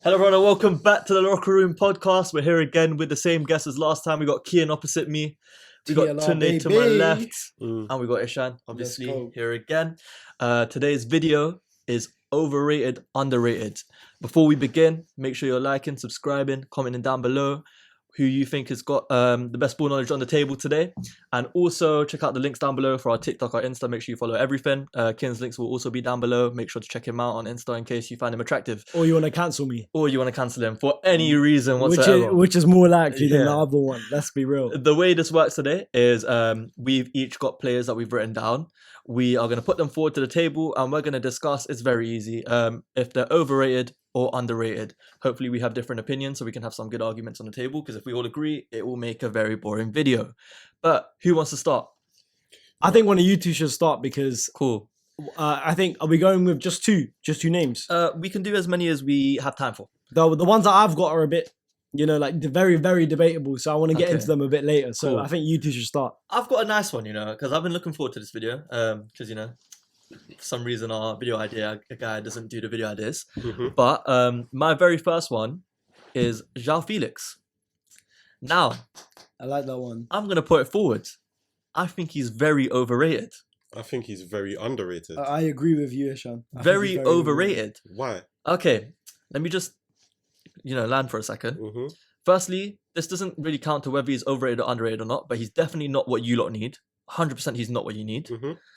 Hello everyone and welcome back to the Locker Room Podcast. We're here again with the same guests as last time. We got Kian opposite me, we got Tunde to my left, and we got Ishan, obviously, here again. Today's video is overrated, underrated. Before we begin, make sure you're liking, subscribing, commenting down below who you think has got the best ball knowledge on the table today. And also check out the links down below for our TikTok, our Insta. Make sure you follow everything. Kian's links will also be down below. Make sure to check him out on Insta in case you find him attractive. Or you want to cancel me. Or you want to cancel him for any reason whatsoever. Which is more likely than the other one. Let's be real. The way this works today is we've each got players that we've written down. We are going to put them forward to the table and we're going to discuss. It's very easy. If they're overrated or underrated. Hopefully we have different opinions so we can have some good arguments on the table, because if we all agree, it will make a very boring video. But who wants to start? I think one of you two should start because cool. I think, are we going with just two names? We can do as many as we have time for. The ones that I've got are a bit, like very, very debatable. So I want to get into them a bit later. So cool. I think you two should start. I've got a nice one, because I've been looking forward to this video. Because, for some reason our video idea guy doesn't do the video ideas. But my very first one is João Felix. Now, I like that one. I'm going to put it forward. I think he's very overrated. I think he's very underrated. I agree with you, Ishan. Very overrated. Why? Okay, let me just, land for a second. Firstly, this doesn't really count to whether he's overrated or underrated or not, but he's definitely not what you lot need. 100% he's not what you need.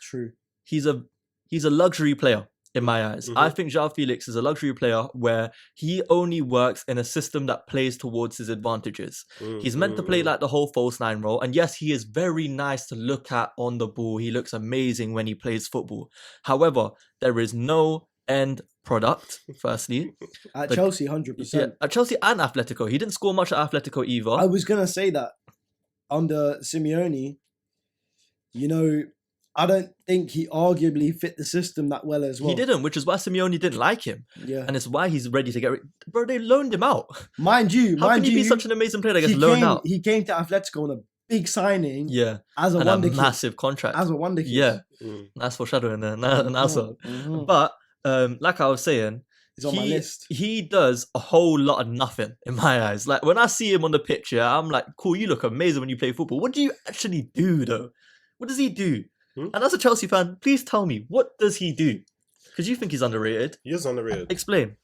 True. He's a luxury player in my eyes. I think João Felix is a luxury player where he only works in a system that plays towards his advantages. He's meant to play like the whole false nine role. And yes, he is very nice to look at on the ball. He looks amazing when he plays football. However, there is no end product, firstly. At Chelsea, 100%. Yeah, at Chelsea and Atletico. He didn't score much at Atletico either. I was going to say that under Simeone, I don't think he arguably fit the system that well as well. He didn't, which is why Simeone didn't like him. Yeah. And it's why he's ready to get rid. Bro, they loaned him out. How can he be such an amazing player that gets loaned out? He came to Atletico on a big signing. Yeah. As a wonder kid. Massive contract. As a wonder kid. Yeah. Nice foreshadowing there. Nice one. But, like I was saying, he's on my list. He does a whole lot of nothing in my eyes. Like, when I see him on the pitch, I'm like, cool, you look amazing when you play football. What do you actually do, though? What does he do? And as a Chelsea fan, please tell me, what does he do? Because you think he's underrated. He is underrated. Explain.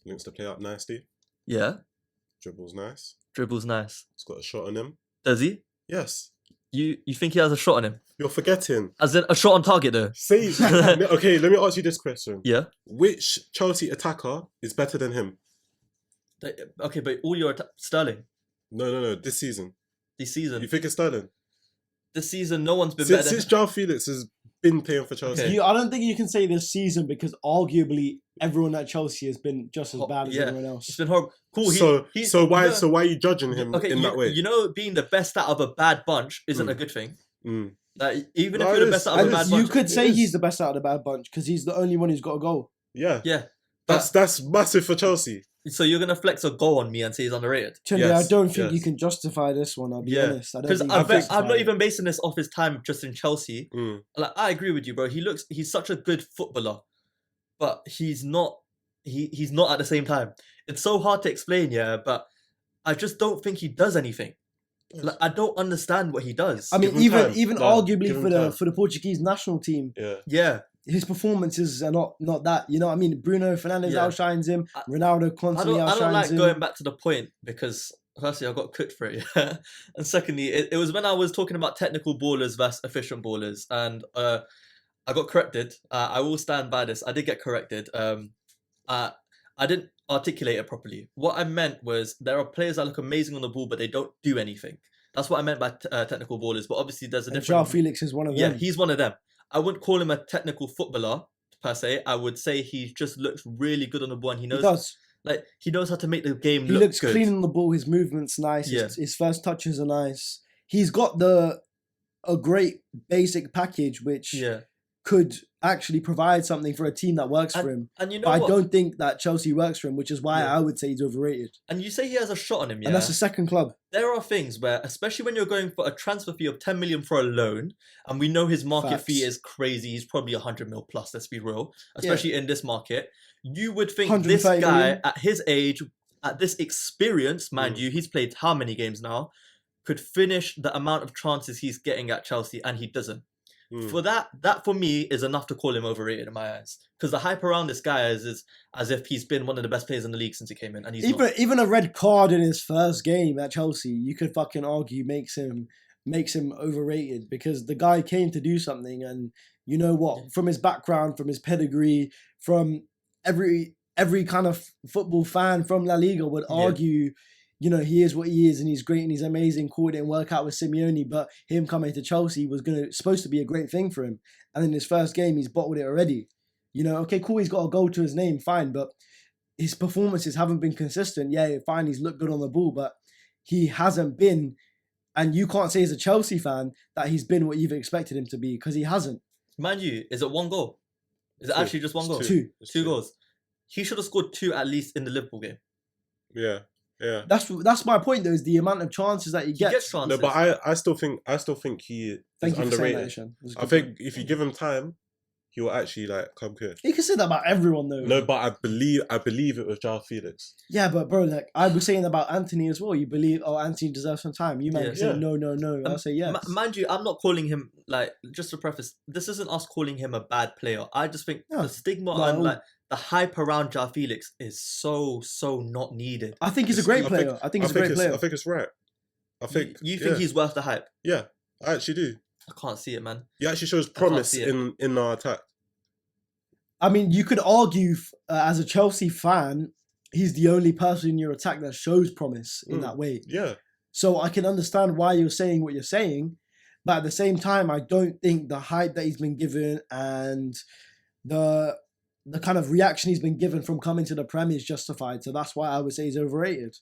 Links to play up nicely. Yeah. Dribbles nice. Dribbles nice. He's got a shot on him. Does he? Yes. You think he has a shot on him? You're forgetting. As in a shot on target, though? Okay, let me ask you this question. Yeah. Which Chelsea attacker is better than him? Okay, but all your Sterling. No. This season. This season. You think it's Sterling? This season, no one's been better. Since João Felix has been playing for Chelsea. Okay. I don't think you can say this season because arguably everyone at Chelsea has been just as bad as everyone else. It's been horrible. Cool. So why are you judging him in that way? Being the best out of a bad bunch isn't a good thing. Like, even if you're the best out of a bad bunch, you could say he's the best out of the bad bunch because he's the only one who's got a goal. Yeah. Yeah. That's massive for Chelsea. So you're gonna flex a goal on me and say he's underrated? Tunde, yes, I don't think you can justify this one. I'll be honest. Because I'm not even basing this off his time just in Chelsea. Like, I agree with you, bro. He's such a good footballer, but he's not. He's not at the same time. It's so hard to explain, but I just don't think he does anything. Like, I don't understand what he does. I mean, even arguably for the Portuguese national team. Yeah. His performances are not that. You know what I mean? Bruno Fernandes outshines him. Ronaldo constantly outshines him. I don't like going back to the point because firstly, I got cooked for it. And secondly, it was when I was talking about technical ballers versus efficient ballers. And I got corrected. I will stand by this. I did get corrected. I didn't articulate it properly. What I meant was there are players that look amazing on the ball, but they don't do anything. That's what I meant by technical ballers. But obviously, there's a difference. João Felix is one of them. Yeah, he's one of them. I wouldn't call him a technical footballer per se. I would say he just looks really good on the ball, and he knows how to make the game look good. He looks clean on the ball. His movement's nice. Yeah. His first touches are nice. He's got a great basic package, which could actually provide something for a team that works for him. And you know but I don't think that Chelsea works for him, which is why I would say he's overrated. And you say he has a shot on him, yeah? And that's the second club. There are things where, especially when you're going for a transfer fee of 10 million for a loan, and we know his market fee is crazy, he's probably 100 mil plus, let's be real, especially in this market, you would think this guy, million. At his age, at this experience, mind you, he's played how many games now, could finish the amount of chances he's getting at Chelsea, and he doesn't. For that for me is enough to call him overrated in my eyes. Because the hype around this guy is as if he's been one of the best players in the league since he came in, and he's even a red card in his first game at Chelsea, you could fucking argue makes him overrated, because the guy came to do something, and you know what? From his background, from his pedigree, from every kind of football fan from La Liga would argue. You know, he is what he is, and he's great, and he's amazing. Cool, it didn't work out with Simeone, but him coming to Chelsea was supposed to be a great thing for him. And in his first game, he's bottled it already. You know, okay, cool, he's got a goal to his name, fine, but his performances haven't been consistent. Yeah, fine, he's looked good on the ball, but he hasn't been, and you can't say as a Chelsea fan that he's been what you've expected him to be, because he hasn't. Mind you, is it one goal? Is it actually just one goal? Two goals. He should have scored 2 at least in the Liverpool game. Yeah. Yeah, that's my point though, is the amount of chances that he gets. Chances. No, but I still think he is underrated. I think if you give him time, he will actually like come good. You can say that about everyone though. No, but I believe it was João Felix. Yeah, but bro, like I was saying about Anthony as well. You believe Anthony deserves some time. You might say no. I'll say yes. Mind you, I'm not calling him, like, just to preface, this isn't us calling him a bad player. I just think the stigma and like the hype around João Felix is so not needed. I think he's a great player. I think he's a great player. I think it's right. I think you think he's worth the hype. Yeah, I actually do. I can't see it, man. He actually shows promise in our attack. I mean, you could argue as a Chelsea fan, he's the only person in your attack that shows promise in that way. Yeah. So I can understand why you're saying what you're saying, but at the same time, I don't think the hype that he's been given and the kind of reaction he's been given from coming to the Prem is justified. So that's why I would say he's overrated.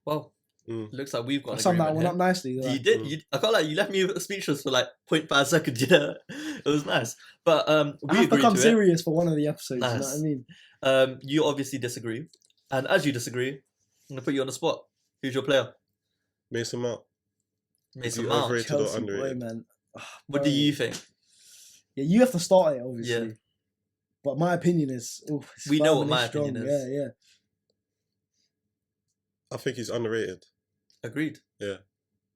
Well, looks like we've got an summed that one up nicely. You did. I can't lie. You left me speechless for like 0.5 seconds. Yeah, it was nice. But we have become serious for one of the episodes. Nice. You know what I mean? You obviously disagree, and as you disagree, I'm gonna put you on the spot. Who's your player? Mason Mount. Mason Mount. Overrated Chelsea or underrated? boy, man. What do you think? Yeah, you have to start it, obviously. Yeah. But my opinion is... we know what my opinion is. Yeah. I think he's underrated. Agreed. Yeah.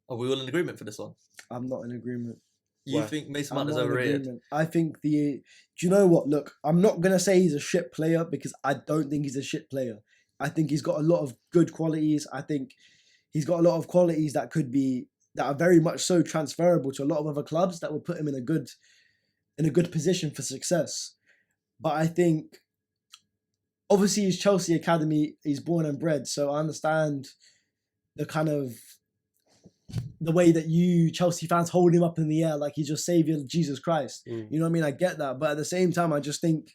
Are we all in agreement for this one? I'm not in agreement. You think Mason Mount is overrated? I think do you know what? Look, I'm not going to say he's a shit player, because I don't think he's a shit player. I think he's got a lot of good qualities. I think he's got a lot of qualities that are very much so transferable to a lot of other clubs that will put him in a good position for success. But I think, obviously, he's Chelsea Academy, he's born and bred, so I understand the kind of, the way that you Chelsea fans hold him up in the air like he's your saviour, Jesus Christ. You know what I mean? I get that, but at the same time, I just think,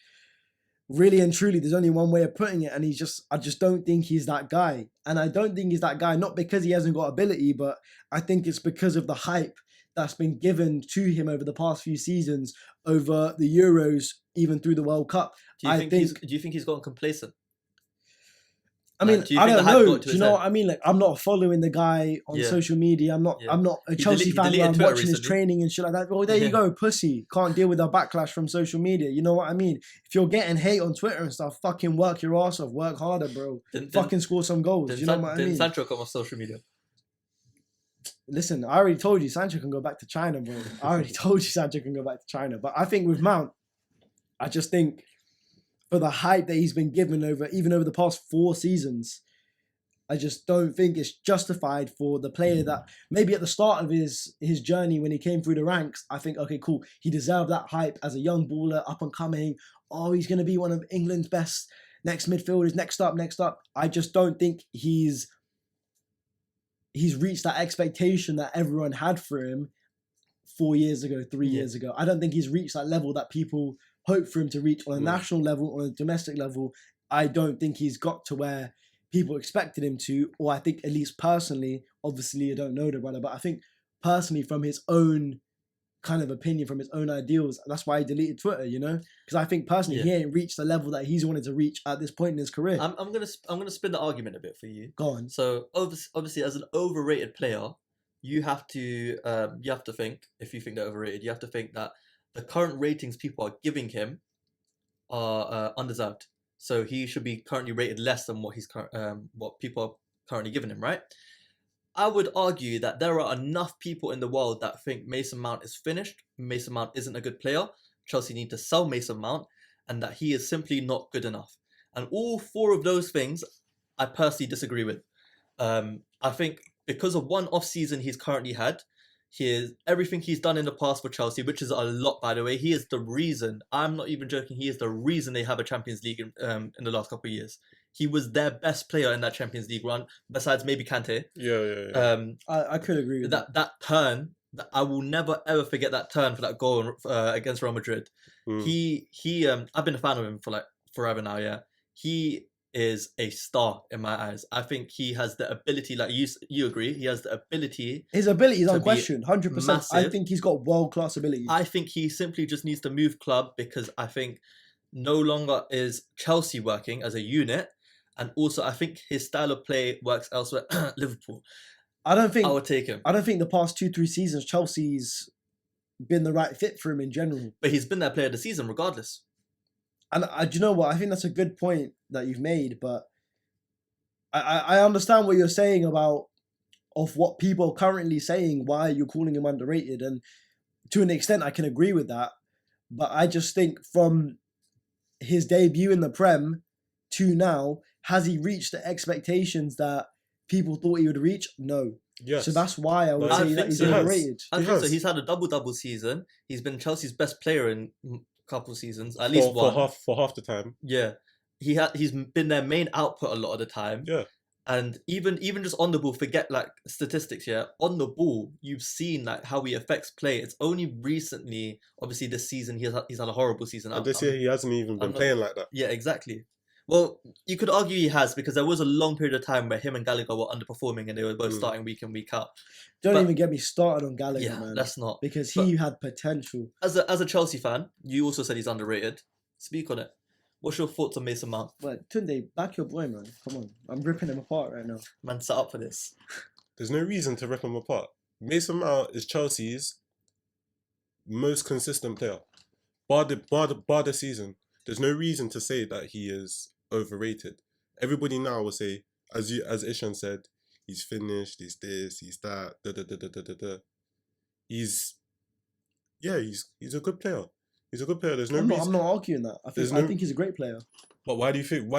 really and truly, there's only one way of putting it, and I just don't think he's that guy. And I don't think he's that guy, not because he hasn't got ability, but I think it's because of the hype that's been given to him over the past few seasons, over the Euros, even through the World Cup. Do you think he's gotten complacent? I mean, I don't know. Do you know what I mean? Like, I'm not following the guy on social media. I'm not a Chelsea fan where I'm watching his training and shit like that. Well, there you go, pussy. Can't deal with the backlash from social media. You know what I mean? If you're getting hate on Twitter and stuff, fucking work your ass off. Work harder, bro. Fucking score some goals. You know what I mean? Didn't Sancho come off social media? Listen, I already told you Sancho can go back to China, bro. I already told you Sancho can go back to China. But I think with Mount, I just think for the hype that he's been given over the past 4 seasons, I just don't think it's justified for the player that maybe at the start of his journey when he came through the ranks, I think, okay, cool, he deserved that hype as a young baller, up and coming. Oh, he's going to be one of England's best next midfielders, next up. I just don't think he's reached that expectation that everyone had for him 4 years ago, 3 years ago. I don't think he's reached that level that people hope for him to reach on a national level, on a domestic level. I don't think he's got to where people expected him to, or I think at least personally, obviously I don't know the brother, but I think personally from his own kind of opinion from his own ideals. And that's why he deleted Twitter, you know? Because I think personally he ain't reached the level that he's wanted to reach at this point in his career. I'm gonna spin the argument a bit for you. Go on. So obviously as an overrated player, you have to think, if you think they're overrated, you have to think that the current ratings people are giving him are undeserved. So he should be currently rated less than what people are currently giving him, right? I would argue that there are enough people in the world that think Mason Mount is finished, Mason Mount isn't a good player, Chelsea need to sell Mason Mount, and that he is simply not good enough. And all four of those things, I personally disagree with. I think because of one off-season he's currently had, everything he's done in the past for Chelsea, which is a lot, by the way, he is the reason, I'm not even joking, he is the reason they have a Champions League in the last couple of years. He was their best player in that Champions League run, besides maybe Kante. Yeah. I could agree with that. That turn, I will never ever forget that turn for that goal against Real Madrid. I've been a fan of him for like forever now. Yeah, he is a star in my eyes. I think he has the ability, like you agree, he has the ability. His ability is unquestioned, 100%. I think he's got world-class ability. I think he simply just needs to move club, because I think no longer is Chelsea working as a unit. And also, I think his style of play works elsewhere. Liverpool. I would take him. I don't think the past 2-3 seasons Chelsea's been the right fit for him in general. But he's been their player of the season regardless. And do you know what? I think that's a good point that you've made. But I understand what you're saying about of what people are currently saying, why you're calling him underrated. And to an extent, I can agree with that. But I just think from his debut in the Prem to now, has he reached the expectations that people thought he would reach? No. Yes. So that's why I would say that he's overrated. I think so. He's had a double season. He's been Chelsea's best player in a couple of seasons, at least one. For half the time. Yeah. He's been their main output a lot of the time. Yeah. And even just on the ball, forget like statistics, yeah. On the ball, you've seen like how he affects play. It's only recently, obviously this season, he's had a horrible season. This year he hasn't even been playing like that. Yeah, exactly. Well, you could argue he has, because there was a long period of time where him and Gallagher were underperforming and they were both starting week in, week out. Don't even get me started on Gallagher, man. Let's not. Because he had potential. As a Chelsea fan, you also said he's underrated. Speak on it. What's your thoughts on Mason Mount? But Tunde, back your boy, man. Come on. I'm ripping him apart right now. Man, set up for this. There's no reason to rip him apart. Mason Mount is Chelsea's most consistent player. Bar the season. There's no reason to say that he is overrated. Everybody now will say, as Ishan said, he's finished, he's this, he's that, He's a good player. He's a good player. There's no reason. I'm not arguing that. I think he's a great player. But why do you think?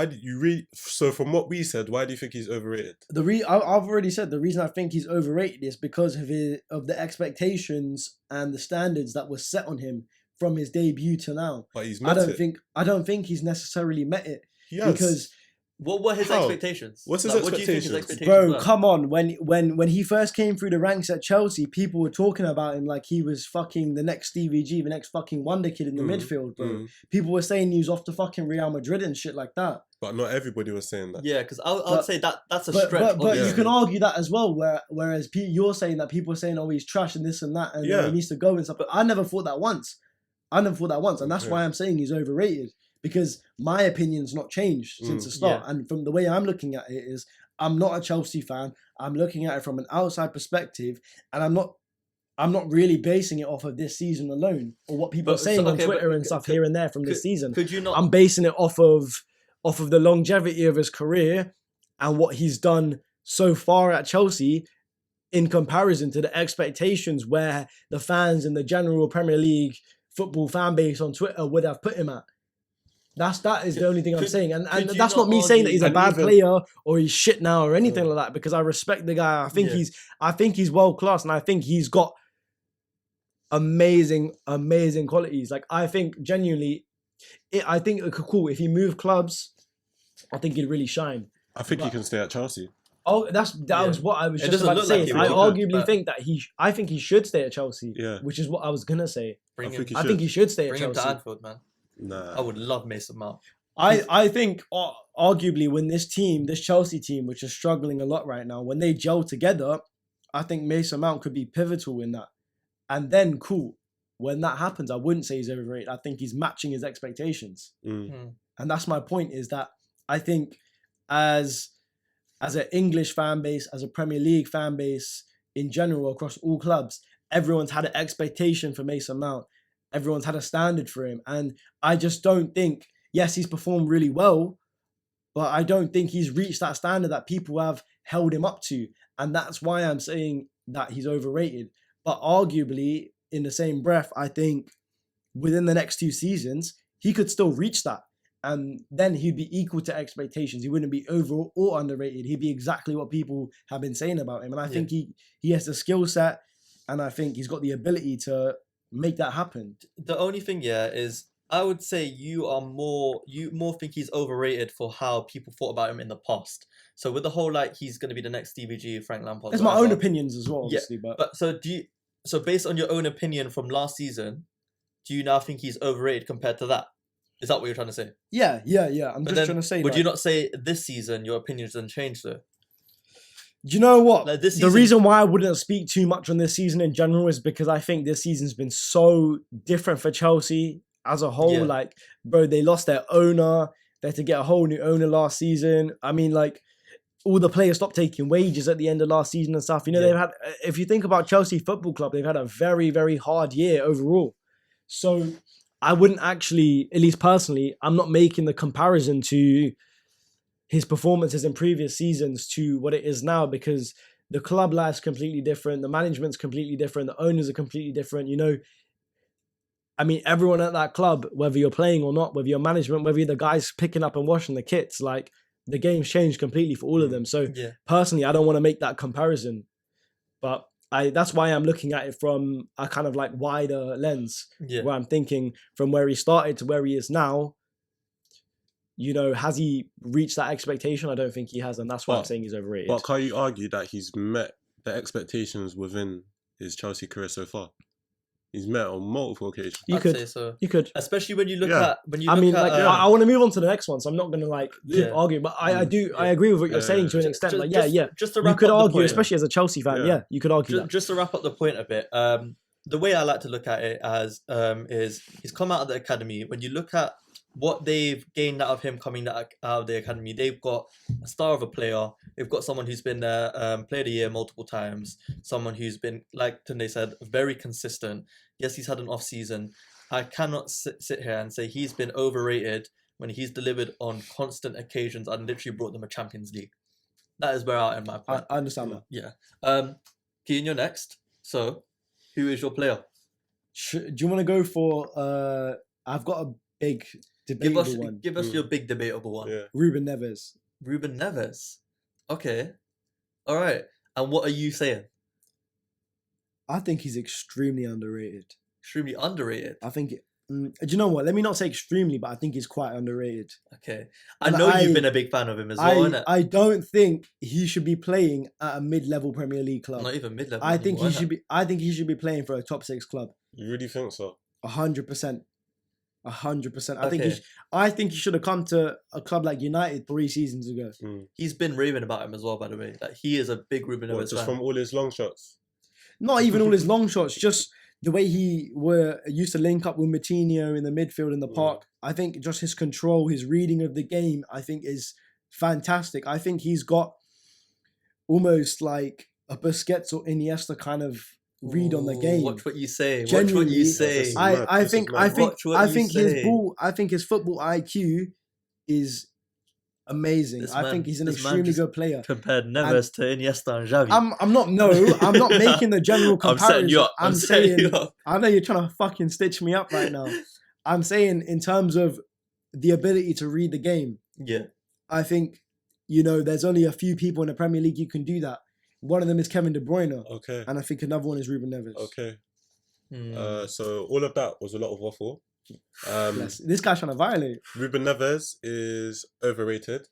So from what we said, why do you think he's overrated? I've already said the reason I think he's overrated is because of the expectations and the standards that were set on him from his debut to now. But he's met it. I don't think he's necessarily met it. He has. Because what were his expectations? What's his expectations? What do you think his expectations Bro, were? come on. When he first came through the ranks at Chelsea, people were talking about him like he was fucking the next Stevie G, the next fucking wonder kid in the midfield, bro. People were saying he was off to fucking Real Madrid and shit like that. But not everybody was saying that. Yeah, because I would say that's a stretch. But you can argue that as well, whereas you're saying that people are saying, oh, he's trash and this and that, and he needs to go and stuff. But I never thought that once. And that's why I'm saying he's overrated. Because my opinion's not changed since the start. Yeah. And from the way I'm looking at it is, I'm not a Chelsea fan. I'm looking at it from an outside perspective. And I'm not really basing it off of this season alone. Or what people are saying on Twitter and stuff here and there from this season. Could you not? I'm basing it off of the longevity of his career and what he's done so far at Chelsea in comparison to the expectations where the fans and the general Premier League football fan base on Twitter would have put him at. That is the only thing I'm saying. And that's not me saying that he's a bad player or he's shit now or anything like that, because I respect the guy. I think he's world class, and I think he's got amazing qualities. Like, I think genuinely, I think it could cool if he moved clubs. I think he'd really shine. I think he can stay at Chelsea. Oh, that was what I was just about to say. I arguably think that I think he should stay at Chelsea. Yeah, which is what I was gonna say. I think he should stay at Chelsea. Bring him to Anfield, man. Nah. I would love Mason Mount. I think arguably when this Chelsea team, which is struggling a lot right now, when they gel together, I think Mason Mount could be pivotal in that. And then cool. when that happens, I wouldn't say he's overrated. I think he's matching his expectations. And that's my point, is that I think as an English fan base, as a Premier League fan base in general, across all clubs, everyone's had an expectation for Mason Mount. Everyone's had a standard for him. And I just don't think, yes, he's performed really well, but I don't think he's reached that standard that people have held him up to. And that's why I'm saying that he's overrated. But arguably, in the same breath, I think within the next 2 seasons, he could still reach that. And then he'd be equal to expectations. He wouldn't be over or underrated. He'd be exactly what people have been saying about him. And I think he has the skill set, and I think he's got the ability to make that happen. The only thing, is I would say you more think he's overrated for how people thought about him in the past. So with the whole he's going to be the next Stevie G, Frank Lampard. It's my own opinions as well, obviously. But so based on your own opinion from last season, do you now think he's overrated compared to that? Is that what you're trying to say? Yeah. I'm just trying to say. Would you not say this season your opinions didn't change though? Do you know what? The reason why I wouldn't speak too much on this season in general is because I think this season's been so different for Chelsea as a whole. Bro, they lost their owner. They had to get a whole new owner last season. I mean, all the players stopped taking wages at the end of last season and stuff. They've had, if you think about Chelsea Football Club, they've had a very, very hard year overall. So I wouldn't actually, at least personally, I'm not making the comparison to his performances in previous seasons to what it is now, because the club life's completely different. The management's completely different. The owners are completely different. I mean, everyone at that club, whether you're playing or not, whether you're management, whether you're the guys picking up and washing the kits, the game's changed completely for all of them. So personally, I don't want to make that comparison, but that's why I'm looking at it from a kind of wider lens, where I'm thinking from where he started to where he is now. Has he reached that expectation? I don't think he has, and that's why I'm saying he's overrated. But can you argue that he's met the expectations within his Chelsea career so far? He's met on multiple occasions. I'd say so. You could, especially when you look at I want to move on to the next one, so I'm not going to keep arguing. But I agree with what you're saying to an extent. Just to wrap you could up argue, the point, especially as a Chelsea fan. You could argue that. Just to wrap up the point a bit. The way I like to look at it as is he's come out of the academy. When you look at what they've gained out of him coming out of the academy, they've got a star of a player. They've got someone who's been there, player of the year multiple times. Someone who's been, like Tunde said, very consistent. Yes, he's had an off season. I cannot sit here and say he's been overrated when he's delivered on constant occasions and literally brought them a Champions League. That is where I am my point. I understand that. Yeah. Kian, you're next. So, who is your player? Do you want to go for? I've got a big debatable one. Give us your big debatable one. Yeah. Ruben Neves. Ruben Neves. Okay. All right. And what are you saying? I think he's extremely underrated. Extremely underrated? I think... do you know what? Let me not say extremely, but I think he's quite underrated. Okay. I know you've been a big fan of him as well, innit? I don't think he should be playing at a mid-level Premier League club. Not even mid-level. I think he should be playing for a top 6 club. You really think so? 100%. 100%. I think he should have come to a club like United 3 seasons ago. He's been raving about him as well, by the way. He is a big Ruben Neves just fan. from all his long shots? Not even all his long shots, just the way he used to link up with Moutinho in the midfield in the park. I think just his control, his reading of the game, I think is fantastic. I think he's got almost like a Busquets or Iniesta kind of read on the game. Watch what you say. Watch what you say. I think his football IQ is amazing. I think he's an extremely good player. Compared Neves to Iniesta and Xavi. I'm not making the general comparison. I'm saying I know you're trying to fucking stitch me up right now. I'm saying in terms of the ability to read the game. Yeah. I think, there's only a few people in the Premier League who can do that. One of them is Kevin De Bruyne. Okay. And I think another one is Ruben Neves. Okay. So all of that was a lot of waffle. This guy's trying to violate. Ruben Neves is overrated.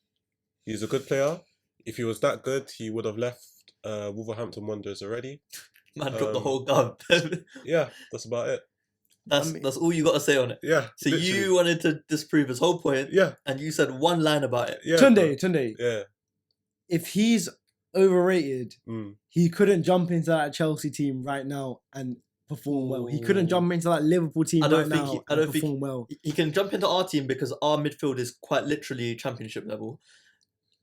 He's a good player. If he was that good, he would have left Wolverhampton Wanderers already. Man dropped the whole gun. Yeah, that's about it. That's all you got to say on it. Yeah. So literally. You wanted to disprove his whole point. Yeah. And you said one line about it. Yeah, Tunde. Yeah. If he's overrated, he couldn't jump into that Chelsea team right now and perform well. He couldn't jump into that Liverpool team perform well. He can jump into our team because our midfield is quite literally championship level.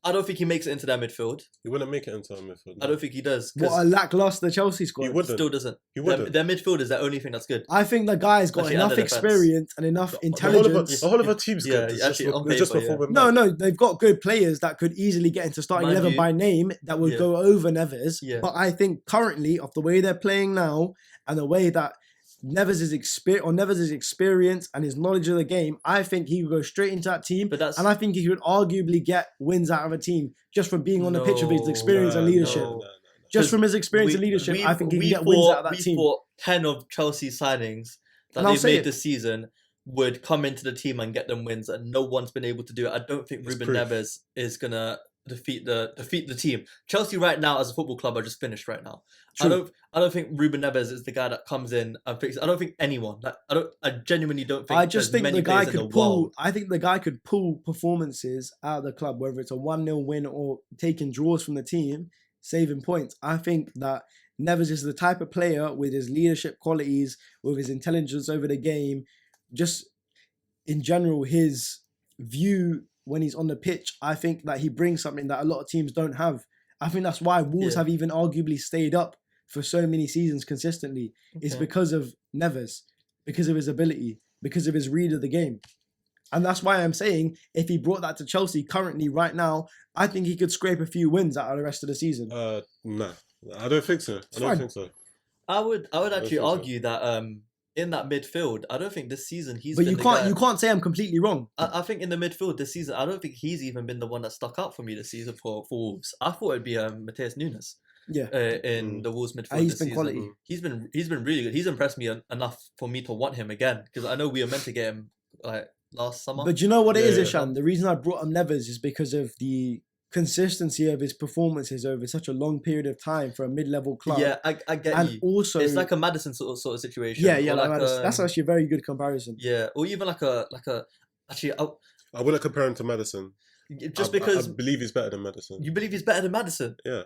I don't think he makes it into their midfield. He wouldn't make it into our midfield. I don't think he does. What a lackluster Chelsea squad. He wouldn't. Still doesn't. He wouldn't. Their midfield is the only thing that's good. I think the guy's got enough experience and enough intelligence. The whole of our team's good. No, they've got good players that could easily get into starting 11 by name that would go over Neves. Yeah. But I think currently, of the way they're playing now and the way that Neves' experience and his knowledge of the game, I think he would go straight into that team. And I think he could arguably get wins out of a team just from being on the pitch with his experience and leadership. Just from his experience and leadership, I think he can get wins out of that team. We thought 10 of Chelsea's signings that they've made this season would come into the team and get them wins, and no one's been able to do it. I don't think Ruben Neves is going to defeat the team. Chelsea right now as a football club are just finished right now. True. I don't think Ruben Neves is the guy that comes in and fixes. I don't think anyone. I genuinely don't think. I just think the guy could pull. I think the guy could pull performances out of the club, whether it's a 1-0 win or taking draws from the team, saving points. I think that Neves is the type of player with his leadership qualities, with his intelligence over the game, just in general, his view when he's on the pitch, I think that he brings something that a lot of teams don't have. I think that's why Wolves have even arguably stayed up for so many seasons consistently. Okay. It's because of Neves, because of his ability, because of his read of the game. And that's why I'm saying if he brought that to Chelsea currently, right now, I think he could scrape a few wins out of the rest of the season. No, I don't think so. I would actually argue that in that midfield, I don't think this season he's. But you can't say I'm completely wrong. I think in the midfield this season, I don't think he's even been the one that stuck out for me this season for Wolves. I thought it'd be Matheus Nunes. Yeah. In the Wolves midfield he's this been season. quality. He's been really good. He's impressed me enough for me to want him again, because I know we were meant to get him like last summer. But you know what it is, Ishan? The reason I brought him Neves is because of the consistency of his performances over such a long period of time for a mid-level club. Yeah, I get and you. Also, it's like a Maddison sort of situation. Yeah, like that's actually a very good comparison. Yeah, or even like a. Actually, I wouldn't compare him to Maddison. Just because I believe he's better than Maddison. You believe he's better than Maddison? Yeah.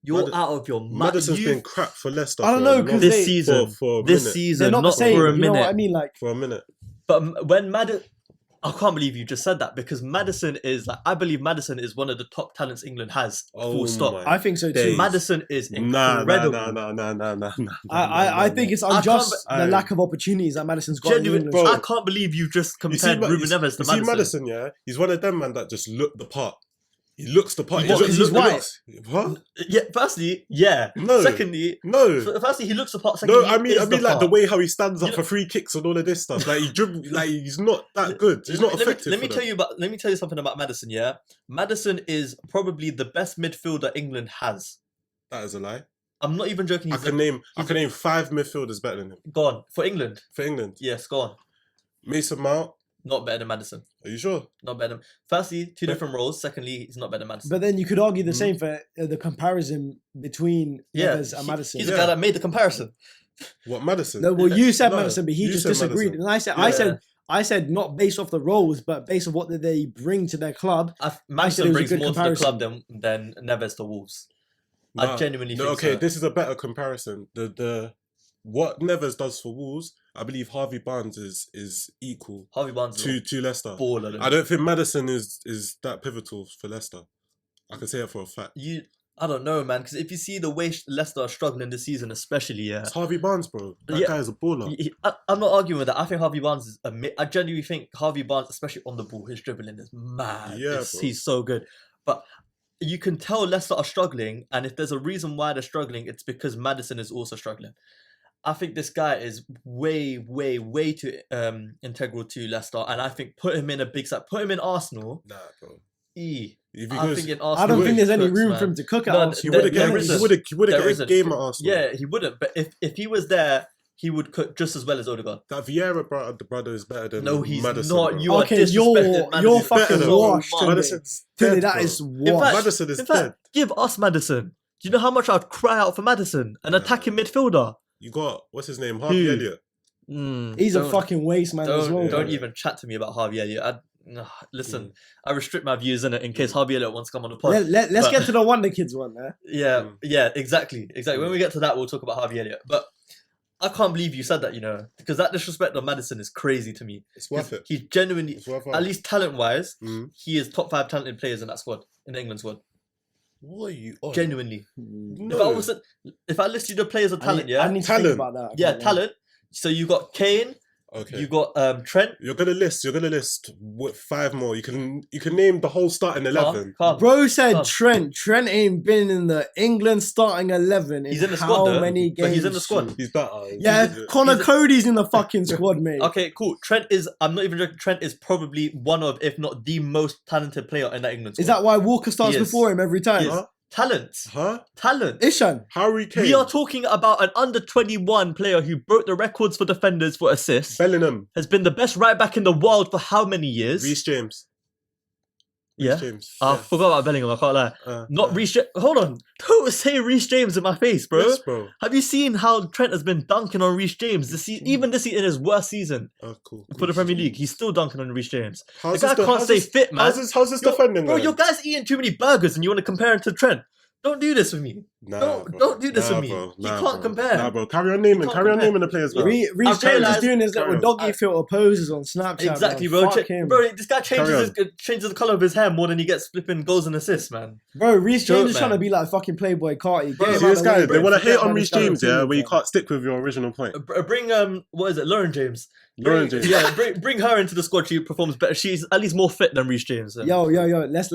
You're out of your mind. Maddison's been crap for Leicester. I don't know, because this season, they're not the same. For a minute. You know what I mean? Like for a minute. But when Maddison, I can't believe you just said that, because Maddison is like, I believe Maddison is one of the top talents England has. Full stop. I think so too. Maddison is incredible. No. I think it's unjust the lack of opportunities that Maddison's got. Genuine, bro. I can't believe you just compared Ruben Neves to Maddison. You see Maddison, yeah? He's one of them man that just look the part. He looks the part. He's white. What? Yeah. Firstly, yeah. No. Secondly, no. Firstly, he looks the part. Secondly, no, I mean like the way how he stands up for free kicks and all of this stuff. Like he dribbles, like he's not that good. He's not effective. Let me tell you something about Maddison. Yeah, Maddison is probably the best midfielder England has. That is a lie. I'm not even joking. I can name 5 midfielders better than him. Go on for England. For England, yes, go on. Mason Mount. Not better than Maddison. Are you sure? Not better. Firstly, two different roles. Secondly, he's not better than Maddison. But then you could argue the same for the comparison between Neves and Maddison. He's the guy that made the comparison. What, Maddison? No, well, you said Maddison, but he just disagreed. Maddison. And I said not based off the roles, but based on what they bring to their club. Maddison brings more to the club than Neves to Wolves. No, I genuinely think okay, so. This is a better comparison. The what Neves does for Wolves, I believe Harvey Barnes is equal. Harvey Barnes to Leicester. Baller. I don't think Maddison is that pivotal for Leicester. I can say it for a fact. I don't know, man, because if you see the way Leicester are struggling this season, especially, it's Harvey Barnes, bro. That guy is a baller. I'm not arguing with that. I think Harvey Barnes is I genuinely think Harvey Barnes, especially on the ball, his dribbling is mad. Yeah, he's so good. But you can tell Leicester are struggling, and if there's a reason why they're struggling, it's because Maddison is also struggling. I think this guy is way too integral to Leicester, and I think put him in a big side. Put him in Arsenal. Nah, bro. I think in Arsenal, I don't think there's any room for him to cook out. He would have get a game at Arsenal. Yeah, he wouldn't. But if he was there, he would cook just as well as Odegaard. That Vieira brother is better than Maddison. No, he's not. Bro. You are disrespecting you're fucking washed. Madison's dead, that is washed. Maddison is dead. In fact, give us Maddison. Do you know how much I'd cry out for Maddison, an attacking midfielder? You got, what's his name? Harvey Elliott. He's a fucking waste man as well. Don't even chat to me about Harvey Elliott. Listen, I restrict my views in case Harvey Elliott wants to come on the pod. Let's get to the Wonder Kids one, man. Yeah, exactly. When we get to that, we'll talk about Harvey Elliott. But I can't believe you said that, because that disrespect of Maddison is crazy to me. It's worth it. He's genuinely, It's worth it. at least talent-wise, he is top 5 talented players in that squad, in the England squad. What are you on? Genuinely. No. If I list you the players of talent, I need to think about that. Talent. So you got Kane. Okay. You got Trent. You're gonna list what 5 more. You can name the whole starting 11. Calm. Bro said Trent. Trent ain't been in the England starting 11 He's in the how squad, though. many games? But he's in the squad. He's better. Yeah, Connor Cody's in the fucking squad, mate. Okay, cool. I'm not even joking. Trent is probably one of, if not the most talented player in that England squad. Is that why Walker starts before him every time? Huh? Talent. Talent. Ishan. Harry Kane. We are talking about an under 21 player who broke the records for defenders for assists. Bellingham. Has been the best right back in the world for how many years? Reece James. James. I forgot about Bellingham, I can't lie. Not Reece James. Hold on. Don't say Reece James in my face, bro. Yes, bro. Have you seen how Trent has been dunking on Reece James even this season, in his worst season for the Premier League? He's still dunking on Reece James. The guy can't stay fit, man. How's this defending, bro? then? Your guy's eating too many burgers and you want to compare him to Trent. Don't do this with me. Don't do this with me. You can't compare. Nah, bro. Carry on naming the players, bro. Reece James is doing his little doggy filter poses on Snapchat. Exactly, bro. Bro, this guy changes the colour of his hair more than he gets flipping goals and assists, man. Bro, Reece James is trying to be like fucking Playboy Carti. See this guy, they want to hate on Reece James, where you can't stick with your original point. Bring what is it, Lauren James? Lauren James. Yeah, bring her into the squad. She performs better. She's at least more fit than Reece James. Yo. Let's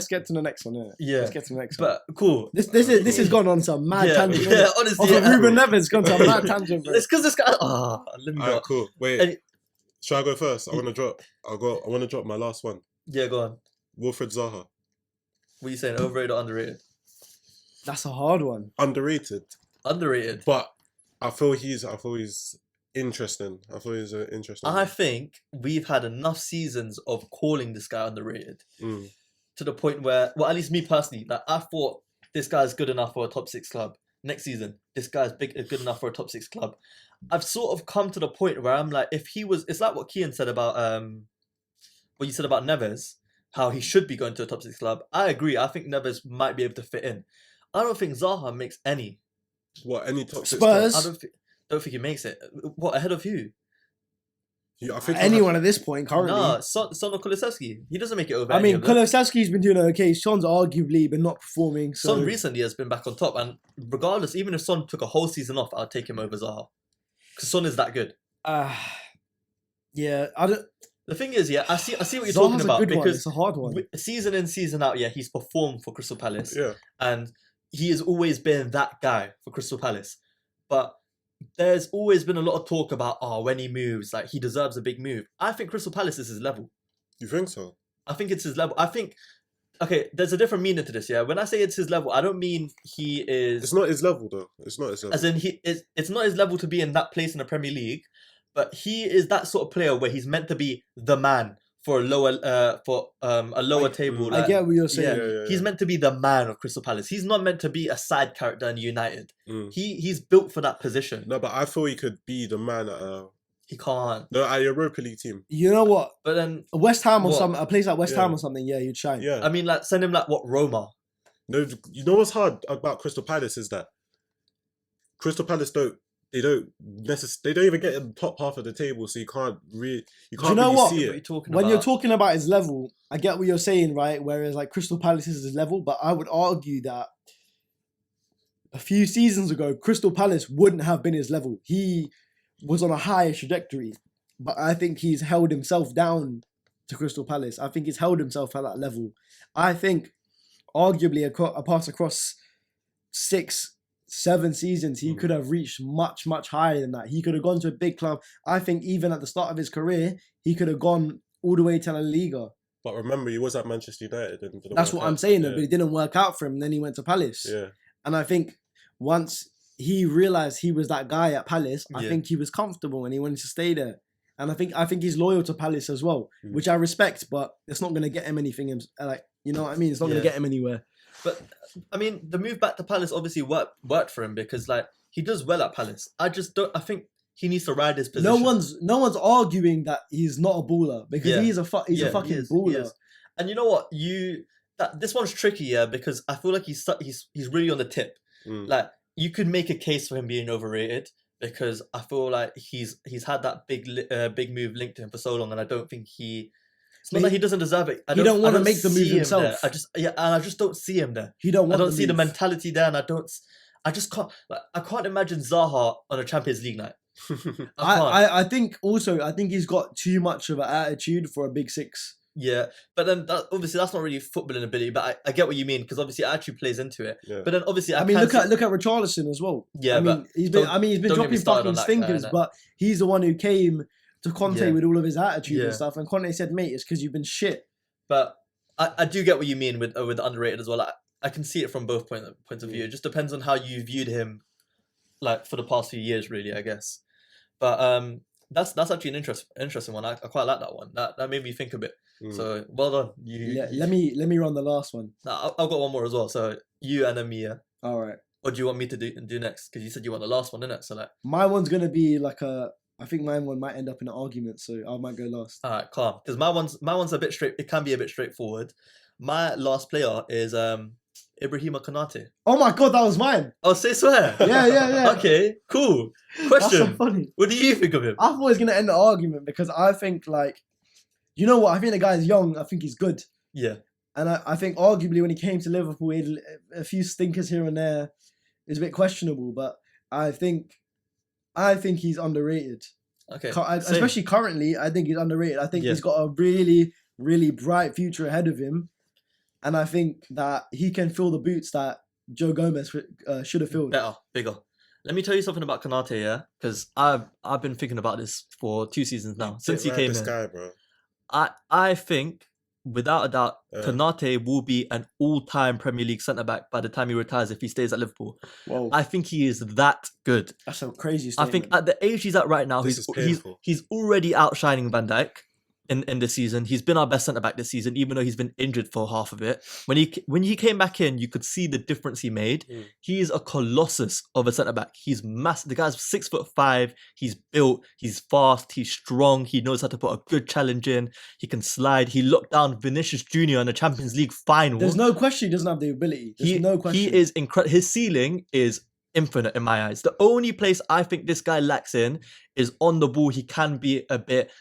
get to the next one. Yeah, let's get to the next one. But cool. This has gone on some mad tangent. Yeah, honestly. Ruben Neves gone to a mad tangent, bro. It's because this guy. Let me go. Alright, cool. Wait, shall I go first? I want to drop my last one. Yeah, go on. Wilfred Zaha. What are you saying? Overrated or underrated? That's a hard one. Underrated. Underrated. But I feel he's interesting. I think we've had enough seasons of calling this guy underrated to the point where, well, at least me personally, that I thought this guy's good enough for a top 6 club. Next season, this guy's good enough for a top 6 club. I've sort of come to the point where I'm like, if he was, it's like what Kian said about what you said about Neves, how he should be going to a top 6 club. I agree. I think Neves might be able to fit in. I don't think Zaha makes any. What, any top 6 Spurs? club? I don't think he makes it. What, ahead of who? Yeah, I think anyone at this point currently. Nah, Son or Kulusevski. He doesn't make it over. I mean, Kulusevski's been doing okay. Son's arguably been not performing. So. Son recently has been back on top, and regardless, even if Son took a whole season off, I'd take him over Zaha because Son is that good. Yeah, I don't. The thing is, I see what you're Zaha's talking about a good because it's a hard one. Season in, season out, he's performed for Crystal Palace. Yeah, and he has always been that guy for Crystal Palace, but. There's always been a lot of talk about when he moves, like he deserves a big move. I think Crystal Palace is his level. You think so? I think it's his level. I think there's a different meaning to this, yeah. When I say it's his level, I don't mean he is. It's not his level though. It's not his level. As in it's not his level to be in that place in the Premier League, but he is that sort of player where he's meant to be the man for a lower table. I get what you're saying. Yeah. He's meant to be the man of Crystal Palace. He's not meant to be a side character in United. He's built for that position. No, but I feel he could be the man at he can't. No, at a Europa League team. You know what? But then West Ham or something, a place like West Ham or something, you'd shine. Yeah. I mean, like send him like what, Roma. No, you know what's hard about Crystal Palace is that Crystal Palace don't even get in the top half of the table, so you can't really see it. When you're talking about his level, I get what you're saying, right? Whereas like Crystal Palace is his level, but I would argue that a few seasons ago, Crystal Palace wouldn't have been his level. He was on a higher trajectory, but I think he's held himself down to Crystal Palace. I think he's held himself at that level. I think arguably across 6-7 seasons, he could have reached much, much higher than that. He could have gone to a big club. I think even at the start of his career, he could have gone all the way to La Liga. But remember, he was at Manchester United. That's what I'm saying, but it didn't work out for him. Then he went to Palace. Yeah. And I think once he realised he was that guy at Palace, I think he was comfortable and he wanted to stay there. And I think he's loyal to Palace as well, which I respect, but it's not going to get him anything. Like, you know what I mean? It's not going to get him anywhere. But I mean, the move back to Palace obviously worked for him because like he does well at Palace. I think he needs to ride his position. No one's arguing that he's not a baller because he's a fucking baller. And you know what? This one's tricky, because I feel like he's really on the tip. Like you could make a case for him being overrated because I feel like he's had that big move linked to him for so long, and I don't think it's not that he doesn't deserve it. He don't want to make the move himself. I just don't see him there. He don't want. I don't see the mentality there, and I just can't. Like, I can't imagine Zaha on a Champions League night. I think he's got too much of an attitude for a big six. Yeah, but then obviously that's not really footballing ability. But I get what you mean, because obviously attitude plays into it. Yeah. But then obviously look at Richarlison as well. Yeah, he's been dropping fucking stinkers, but he's the one who came to Conte with all of his attitude and stuff, and Conte said, "Mate, it's because you've been shit." But I do get what you mean with underrated as well. I can see it from both points of view. It just depends on how you viewed him, like for the past few years, really, I guess. But that's actually an interesting one. I quite like that one. That made me think a bit. So well done. Let me run the last one. I've got one more as well. So you and then me. Yeah. All right. What do you want me to do next? Because you said you want the last one, innit? So like, my one's gonna be like I think my one might end up in an argument, so I might go last. All right, calm. Because my one's a bit straight. It can be a bit straightforward. My last player is Ibrahima Konate. Oh my god, that was mine. Oh, say swear. Yeah. Okay, cool. Question. That's so funny. What do you think of him? I thought it was gonna end the argument because I think you know what? I think the guy's young. I think he's good. Yeah. And I think arguably when he came to Liverpool, he had a few stinkers here and there. It's a bit questionable, but I think he's underrated. Okay. Especially currently, I think he's underrated. I think he's got a really, really bright future ahead of him. And I think that he can fill the boots that Joe Gomez should have filled. Better, bigger. Let me tell you something about Konate, yeah? Because I've been thinking about this for 2 seasons now. Since he came in. Guy, bro. I think, without a doubt, Konate will be an all-time Premier League centre-back by the time he retires if he stays at Liverpool. Whoa. I think he is that good. That's a crazy statement. I think at the age he's at right now, he's already outshining Van Dijk in this season. He's been our best centre-back this season, even though he's been injured for half of it. When he came back in, you could see the difference he made. He is a colossus of a centre-back. He's massive. The guy's 6'5". He's built. He's fast. He's strong. He knows how to put a good challenge in. He can slide. He locked down Vinicius Jr. in the Champions League final. There's no question he doesn't have the ability. There's no question. He is incredible. His ceiling is infinite in my eyes. The only place I think this guy lacks in is on the ball. He can be a bit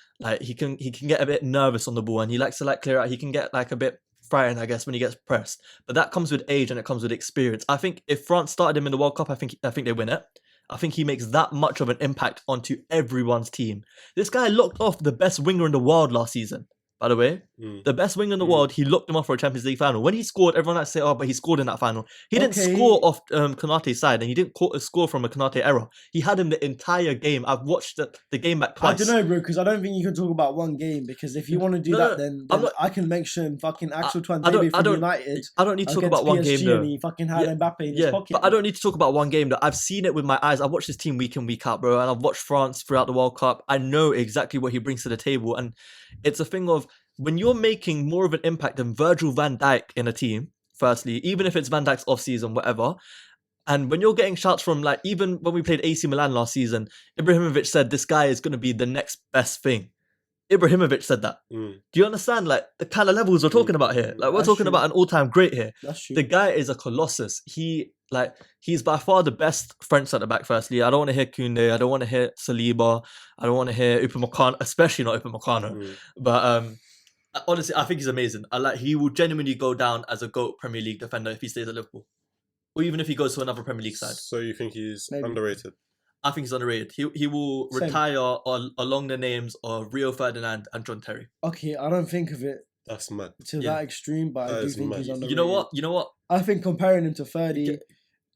he can get a bit nervous on the ball, and he likes to clear out. He can get a bit frightened, I guess, when he gets pressed. But that comes with age and it comes with experience. I think if France started him in the World Cup, I think they win it. I think he makes that much of an impact onto everyone's team. This guy locked off the best winger in the world last season. By the way, the best winger in the world, he locked him off for a Champions League final. When he scored, everyone had to say, "Oh, but he scored in that final." He didn't score off Konate's side, and he didn't score from a Konate error. He had him the entire game. I've watched the game back twice. I don't know, bro, because I don't think you can talk about one game. Because if you want to do that, then I can mention fucking Axel Tuanzebe from United. I don't need to talk about one game though. And he fucking had Mbappe in his pocket. But I don't need to talk about one game though. I've seen it with my eyes. I've watched this team week in, week out, bro, and I've watched France throughout the World Cup. I know exactly what he brings to the table, and it's a thing of, when you're making more of an impact than Virgil van Dijk in a team, firstly, even if it's Van Dijk's off-season, whatever, and when you're getting shouts from, even when we played AC Milan last season, Ibrahimovic said this guy is going to be the next best thing. Ibrahimovic said that. Do you understand, the kind of levels we're talking about here? We're talking about an all-time great here. That's true. The guy is a colossus. He's by far the best French centre-back, firstly. I don't want to hear Koundé. I don't want to hear Saliba. I don't want to hear Upamecano, especially not Upamecano. But honestly, I think he's amazing. He will genuinely go down as a GOAT Premier League defender if he stays at Liverpool, or even if he goes to another Premier League side. So you think he's underrated? I think he's underrated. He will retire along the names of Rio Ferdinand and John Terry. Okay, I don't think of it. That's mad. To that extreme, but I do think he's underrated. You know what? I think comparing him to 30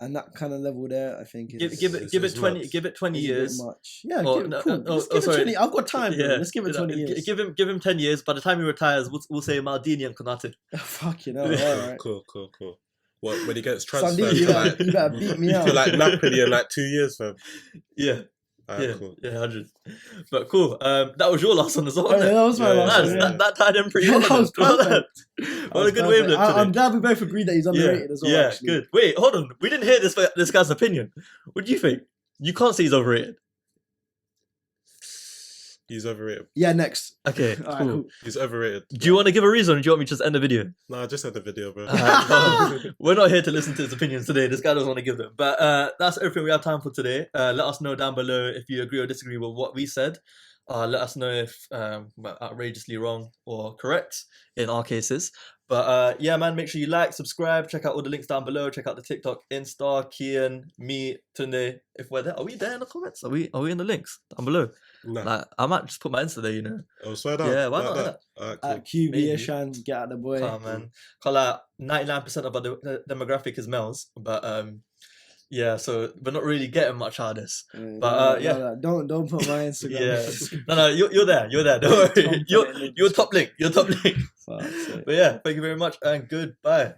and that kind of level there, I think give it 20 years. Much. Yeah, cool. Let's give it 20. I've got time. Yeah, let's give it 20 years. Give him 10 years. By the time he retires, we'll say Maldini and Konate. Fuck you know. All right. Cool. When he gets transferred, you better beat me out. To Napoli in 2 years, fam. Yeah. Right, cool. 100. But cool. That was your last one as well. That was my last one. That tied in pretty well. That was perfect. What a good wavelength today. I'm glad we both agreed that he's underrated as well. Yeah, actually. Good. Wait, hold on. We didn't hear this guy's opinion. What do you think? You can't say he's overrated. He's overrated. Yeah, next. Okay, Alright, cool. cool. He's overrated. Do you want to give a reason, or do you want me to just end the video? Nah, I just had the video, bro. We're not here to listen to his opinions today. This guy doesn't want to give them. But that's everything we have time for today. Let us know down below if you agree or disagree with what we said. Let us know if we're outrageously wrong or correct in our cases. But yeah, man, make sure you like, subscribe, check out all the links down below. Check out the TikTok, Insta, Kian, me, Tunde. If we're there, are we there in the comments? Are we in the links down below? Nah. Like, I might just put my Insta there, you know. Oh, swear down. Yeah, why Like not? that. Alright, cool. QB Maybe. Ishan, get out the boy. Oh, man. Call out 99% of our demographic is males, but yeah, so we're not really getting much out of this. But yeah, don't put my Instagram. yeah, no, you're there. Don't worry. You're top link. You're top link. But yeah, thank you very much and goodbye.